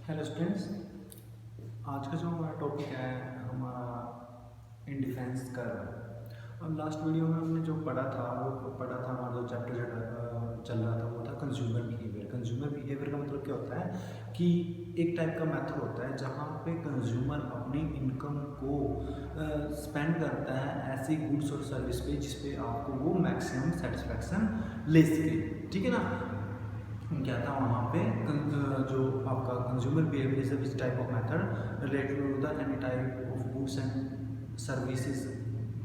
Hello students, आज का जो हमारा टॉपिक है हमारा इंडिफेंस कर्व। अब लास्ट वीडियो में हमने जो पढ़ा था हमारा जो चैप्टर चल रहा था वो था कंज्यूमर बिहेवियर। कंज्यूमर बिहेवियर का मतलब क्या होता है कि एक टाइप का मेथड होता है जहाँ पे कंज्यूमर अपनी इनकम को स्पेंड करता है ऐसी गुड्स और सर्विस पे जिस पे आपको वो मैक्सिमम सेटिस्फैक्शन ले सके। ठीक है ना। क्या था वहाँ पे जो आपका consumer behaviour is which type of method related to the any type of goods and services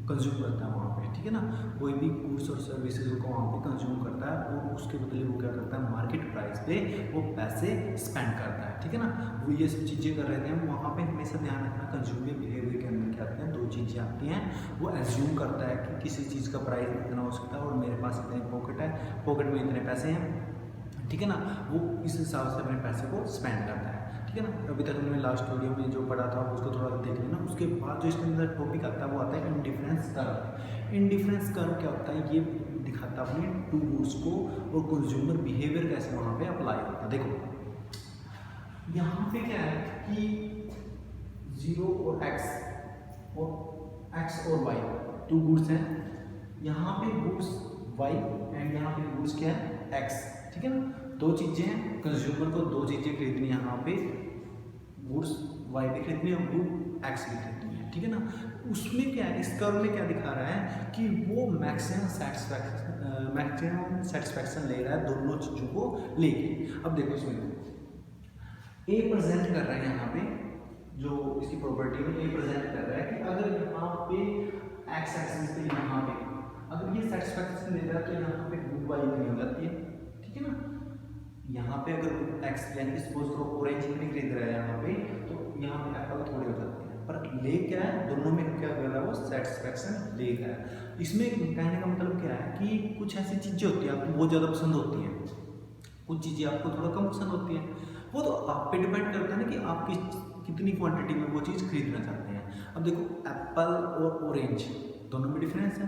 consume करता है वहाँ पे। ठीक है ना। कोई भी गुड्स और सर्विसेज को वहाँ पे कंज्यूम करता है और उसके बदले वो क्या करता है, मार्केट प्राइस पे वो पैसे स्पेंड करता है। ठीक है ना। वो ये सब चीज़ें कर रहे थे हम वहाँ पे। हमेशा ध्यान रखना कंज्यूमर बिहेवियर के अंदर क्या आते हैं, दो चीज़ें आती हैं। वो एज्यूम करता है कि किसी चीज़ का प्राइस इतना हो सकता है और मेरे पास इतने पॉकेट है, पॉकेट में इतने पैसे हैं। ठीक है ना। वो इस हिसाब से अपने पैसे को स्पेंड करता है। ठीक है ना। अभी तक हमने लास्ट वीडियो में जो पढ़ा था उसको थोड़ा देख लेना। उसके बाद जो इसके अंदर टॉपिक आता है वो आता है इंडिफरेंस कर्व। इंडिफरेंस कर्व क्या होता है, ये दिखाता है अपने टू गुड्स को और कंज्यूमर बिहेवियर कैसे वहाँ पे अप्लाई होता है। देखो यहाँ पे क्या है कि 0 और x और y टू गुड्स हैं। यहाँ पे गुड्स y एंड यहाँ पे गुड्स क्या है, x। ठीक है ना। दो चीजें हैं, कंज्यूमर को दो चीजें खरीदनी है। यहाँ पे गुड्स y भी खरीदनी है और गुड x भी खरीदनी है। ठीक है ना। उसमें क्या है, इस कर्व में क्या दिखा रहा है कि वो मैक्सिमम सेटिस्फैक्शन ले रहा है दोनों चीजों को लेके। अब देखो इसमें ए प्रेजेंट कर रहा है, यहाँ पे जो इसकी प्रॉपर्टी में ए प्रेजेंट कर रहा है कि अगर यहाँ पे एक्स एक्सिस पे यहाँ पे अगर ये सेटिस्फैक्शन ले रहा है तो यहाँ पे गुड वाई इतनी हो जाती है। ठीक है ना। यहाँ पे अगर एक्स यानी सपोज करो ऑरेंज इतनी खरीद रहा है यहाँ पे, तो यहाँ पे एप्पल थोड़ी हो जाती है, पर ले क्या है, दोनों में क्या कर रहा है, वो सेटिस्फैक्शन ले रहा है। इसमें कहने का मतलब क्या है कि कुछ ऐसी चीजें होती हैं आपको बहुत ज्यादा पसंद होती हैं, कुछ चीजें आपको थोड़ा कम पसंद होती हैं। वो तो आप पे डिपेंड करता है ना कि आप कितनी क्वांटिटी में वो चीज़ खरीदना चाहते हैं। अब देखो एप्पल और ऑरेंज दोनों में डिफरेंस है।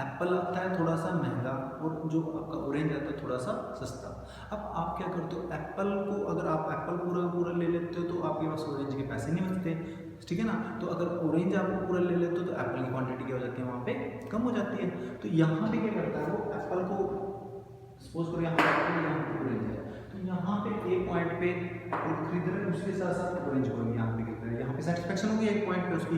एप्पल आता है थोड़ा सा महंगा और जो आपका ऑरेंज आता है थोड़ा सा सस्ता। अब आप क्या करते हो, एप्पल को अगर आप एप्पल पूरा पूरा ले लेते हो तो आपके पास ऑरेंज के पैसे नहीं बचते। ठीक है ना। तो अगर ऑरेंज आप पूरा ले लेते हो तो एप्पल की क्वांटिटी क्या हो जाती है, वहाँ पे कम हो जाती है। तो यहाँ पे क्या करता है, वो एप्पल को सपोज करो यहाँ पे ऑरेंज है तो यहाँ पे एक पॉइंट पे एप्पल खरीद रहे हैं, उसके साथ साथ ऑरेंज को भी यहाँ पे खरीद रहे हैं। यहाँ पे सेटिस्फैक्शन होगी एक पॉइंट पे, उसकी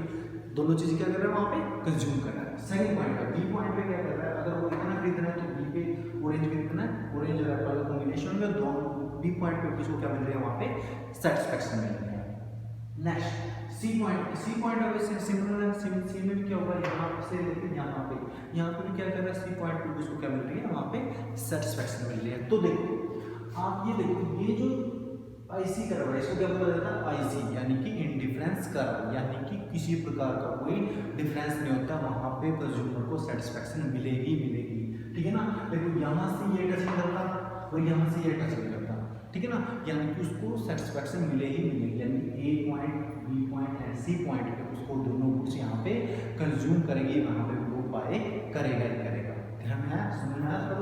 दोनों चीजें क्या कर रहा है वहाँ पे कंज्यूम कर रहा है। सेकंड पॉइंट पे बी पॉइंट पे क्या कर रहा है, अगर वो इतना खरीद रहा है तो बी पे ऑरेंज खरीदना है, ऑरेंज और एप्पल का कॉम्बिनेशन में दोनों बी पॉइंट पे किसको क्या मिल रहा है, वहाँ पे सेटिस्फैक्शन मिल रहा है। नेक्स्ट सी पॉइंट अब इससे सिमिलर है। सी में भी क्या होगा, यहाँ से लेके यहाँ पे भी क्या कर रहा है, सी पॉइंट पे उसको क्या मिल रही है, वहाँ पे सेटिस्फैक्शन मिल रही है। तो देखो आप ये देखो, ये जो आईसी कर्व है इसको क्या बोला जाता है, आईसी यानी कि इंडिफरेंस कर्व, यानी कि किसी प्रकार का कोई डिफरेंस नहीं होता, वहाँ पे कंज्यूमर को सेटिस्फैक्शन मिलेगी मिलेगी। ठीक है ना। देखो यहाँ से ये टच नहीं करता और यहाँ से ये टच नहीं करता। ठीक है ना। यानी कि उसको सेटिस्फैक्शन मिले ही मिलेगी, यानी A point B point and C point पे उसको दोनों गुड्स यहाँ पे कंज्यूम करेंगे, वहाँ पे वो बाय करेगा ही करेगा। ध्यान में आया, समझ में आया। तो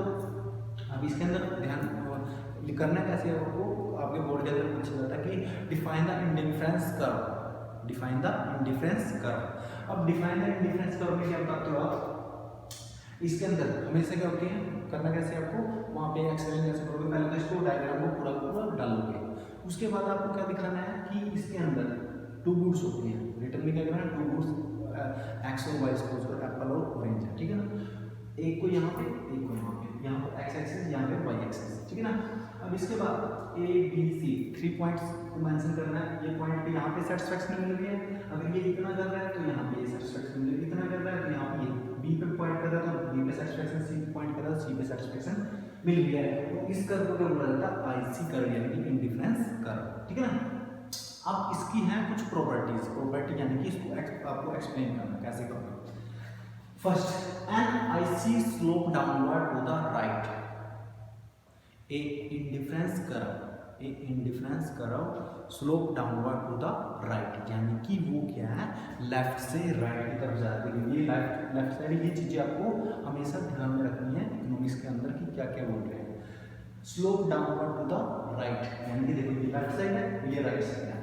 अब इसके अंदर ध्यान करना कैसे है, वो आपके बोर्ड के अंदर पूछा जाता है कि define the indifference curve. Define the indifference curve. अब डिफाइन द इंडिफरेंस कर्व में क्या बताते हो आप, इसके अंदर हमेशा क्या होती है, करना कैसे आपको, वहाँ पे एक्सप्लेन कैसे करोगे, पहले तो इसको डायग्राम को पूरा पूरा डालोगे, उसके बाद आपको क्या दिखाना है कि इसके अंदर टू गुड्स होती हैं। रिटर्न में क्या करना है, टू गुड्स एक्स और वाई सपोज करो एप्पल और ऑरेंज है। ठीक है ना। एक को यहाँ पे एक को यहाँ पे एक्स एक्सिस यहाँ पे वाई एक्सिस। ठीक है ना। अब इसके बाद ए बी सी 3 पॉइंट्स को मेंशन करना है। ये पॉइंट पे यहाँ पे सेटिस्फैक्शन मिल रही है, अगर ये इतना कर रहा है तो यहाँ पे ये सेटिस्फैक्शन मिल रही है, इतना कर रहा है तो यहाँ पे ये बी पे पॉइंट कर रहा है तो बी पे सेटिस्फैक्शन, सी पे पॉइंट कर रहा है सी पे सेटिस्फैक्शन मिल गया है। तो इस कर्व को क्या बोला जाता है, आईसी कर्व यानी कि इंडिफरेंस कर्व। ठीक है ना। अब इसकी हैं कुछ प्रॉपर्टी यानी कि इसको आपको एक्सप्लेन करना कैसे करना। First, an IC slope downward to the right, a indifference curve slope downward to the right, यानी कि वो क्या है, लेफ्ट से राइट की तरफ जाती है। ये लेफ्ट साइड, ये चीजें आपको हमेशा ध्यान में रखनी है इकोनॉमिक्स के अंदर कि क्या क्या बोल रहे हैं। Slope downward to the right, यानी कि देखो ये लेफ्ट साइड है, ये राइट साइड है,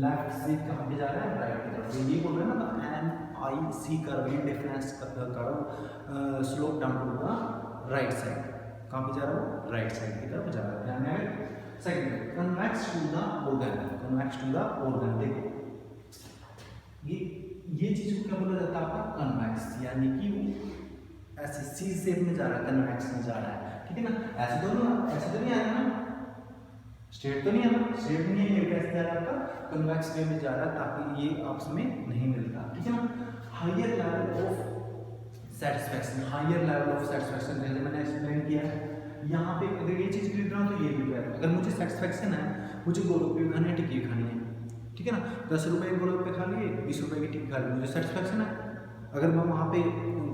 लेफ्ट से कहाँ पे जा रहा है, राइट की तरफ। तो ये बोल रहे हैं ना an I C curve indifference curve slope down to the right side, कहाँ पे जा रहा है, राइट साइड की तरफ जा रहा है। ध्यान में second convex to the origin, convex to the origin. देखो ये चीज को क्या बोला जाता है आपका, कन्वेक्स, यानी कि वो ऐसे सी शेप में जा रहा है, कन्वेक्स में जा रहा है, ठीक है ना। ऐसे तो नहीं आ रहा ना, स्ट्रेट तो नहीं है ना, स्ट्रेट नहीं है, ये कैसे जा रहा है आपका, कन्वेक्स वे में जा रहा है, ताकि ये आपस में नहीं मिलता, ठीक है ना। Higher level of satisfaction, higher level of satisfaction जैसे मैंने एक्सप्लेन किया है। यहाँ पे अगर ये चीज़ खरीद रहा हूँ तो ये भी है, अगर मुझे सेटिस्फैक्शन है, मुझे गोलगप्पे खाने हैं, टिक्की खानी है, ठीक है ना, 10 रुपये के गोलगप्पे खा लिए, 20 रुपये की टिक्की खा ली, मुझे सेटिस्फैक्शन है। अगर मैं वहाँ पे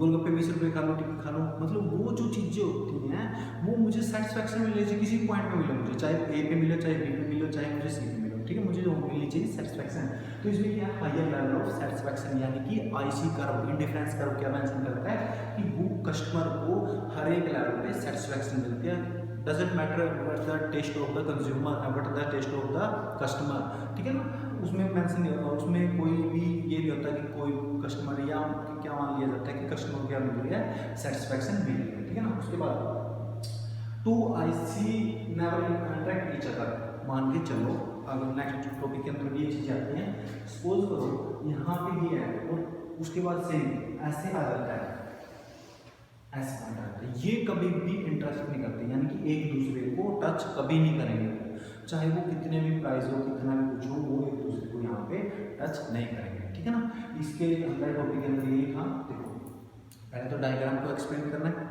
गोलगप्पे 20 रुपये खा लूँ, टिक्की खा लूँ, मतलब वो जो चीज़ें होती हैं वो मुझे सेटिस्फैक्शन मिले चाहिए, किसी पॉइंट पे मिले मुझे, चाहे ए पे मिले, चाहे बी पे मिले, चाहे मुझे सी पे मिले, ठीक है, मुझे जो मिलनी चाहिए सेटिस्फैक्शन। तो इसमें क्या है, हायर लेवल ऑफ सेटिस्फैक्शन, यानी कि आईसी कर्व, इंडिफरेंस कर्व क्या मेंशन करता है कि वो कस्टमर को हर एक लेवल पे सेटिस्फैक्शन मिलती है। Doesn't matter what the taste of the consumer, what the taste of the customer, ठीक है ना। उसमें मेंशन नहीं होता, उसमें कोई भी ये नहीं होता कि कोई कस्टमर या क्या मान लिया जाता है कि कस्टमर को क्या मिल रही है, सेटिस्फैक्शन मिल रही है, ठीक है ना। उसके बाद two I C never interact each other, मान के चलो अगर नेक्स्ट टॉपिक के अंदर भी ये चीज़ें आती हैं, सपोज करो यहाँ पे ये है और उसके बाद सेम ऐसे आ जाता है, ऐसे आ जाता है, ये कभी भी इंटरेक्ट नहीं करते, यानी कि एक दूसरे को टच कभी नहीं करेंगे, चाहे वो कितने भी प्राइस हो, कितना भी कुछ हो, वो एक दूसरे को यहाँ पे टच नहीं करेंगे, ठीक है ना। इसके अंदर टॉपिक के अंदर यही था। देखो पहले तो डायग्राम को एक्सप्लेन करना है,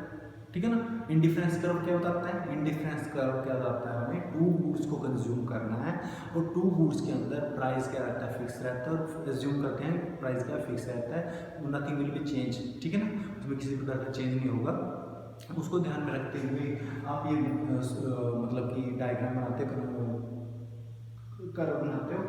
ठीक है ना। इंडिफरेंस कर्व क्या बताता है, इंडिफरेंस कर्व क्या बताता है, हमें टू गुड्स को कंज्यूम करना है और टू गुड्स के अंदर प्राइस क्या रहता है, फिक्स रहता है, और एज्यूम करते हैं प्राइस क्या फिक्स रहता है, नथिंग विल बी चेंज, ठीक है ना, उसमें किसी प्रकार का चेंज नहीं होगा। उसको ध्यान में रखते हुए आप ये मतलब कि डायग्राम बनाते कर्व बनाते हो,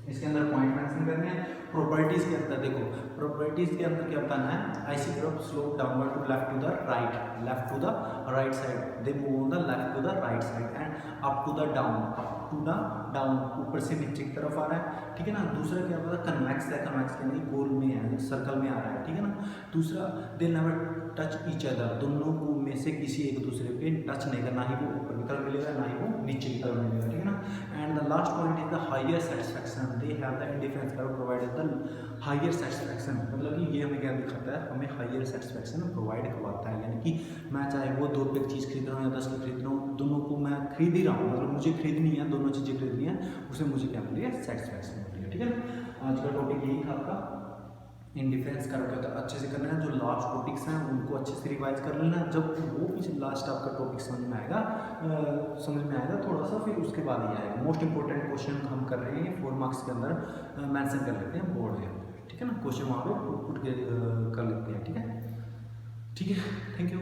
इसके अंदर पॉइंट मेंशन करने हैं। प्रॉपर्टीज के अंदर देखो, प्रॉपर्टीज के अंदर क्या बताना है, IC curve slope downward to left to the right, left to the right side, they move on the left to the right side and up to the down, up to the down, ऊपर से नीचे की तरफ आ रहा है, ठीक है ना। दूसरा क्या होता है, कन्वेक्स है, कन्वेक्स यानी गोल में है, सर्कल में आ रहा है, ठीक है ना। दूसरा they never touch each other, दोनों को में से किसी एक दूसरे पे टच नहीं करना, ही वो ऊपर की तरफ मिलेगा ना ही वो नीचे की तरफ मिलेगा, ठीक है ना। And the last point is the higher satisfaction, they have the indifference curve provided the higher satisfaction, मतलब कि ये हमें क्या दिखाता है, हमें हायर सेटिस्फैक्शन प्रोवाइड करवाता है, यानी कि मैं चाहे वो 2 रुपये की चीज़ खरीद रहा हूँ या 10 की खरीद रहा हूँ, दोनों को मैं खरीद ही रहा हूँ, मतलब मुझे खरीदनी है, दोनों चीज़ें खरीदनी है, उससे मुझे क्या मिल रही है, सेटिस्फैक्शन मिल रही है, ठीक है ना। आज का टॉपिक यही था आपका, इंडिफरेंस कर्व क्या होता है, अच्छे से करना है, जो लास्ट टॉपिक्स हैं उनको अच्छे से रिवाइज कर लेना, जब वो पीछे लास्ट आपका टॉपिक समझ में आएगा थोड़ा सा, फिर उसके बाद ही आएगा। मोस्ट इंपॉर्टेंट क्वेश्चन हम कर रहे हैं 4 मार्क्स के अंदर मेंशन कर लेते हैं बोर्ड में, ठीक है ना, क्वेश्चन वहाँ पे पुट कर लेते हैं, ठीक है, थैंक यू।